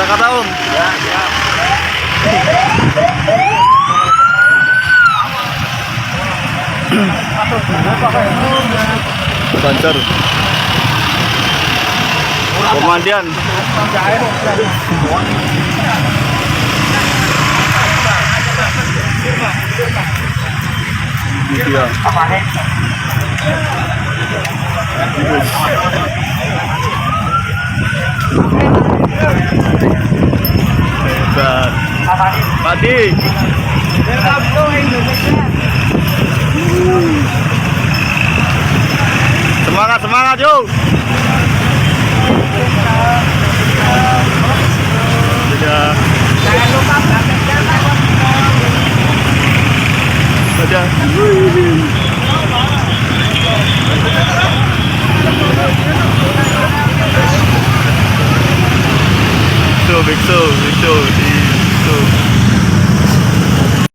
Jakarta Om. Ya, ya. Banjar. Pemandian. Gitu ya. Hebat. Padi. Semangat, semangat, yuk. Dadah. Jangan lupa praktekkan. Dadah. Big show, big show, big show.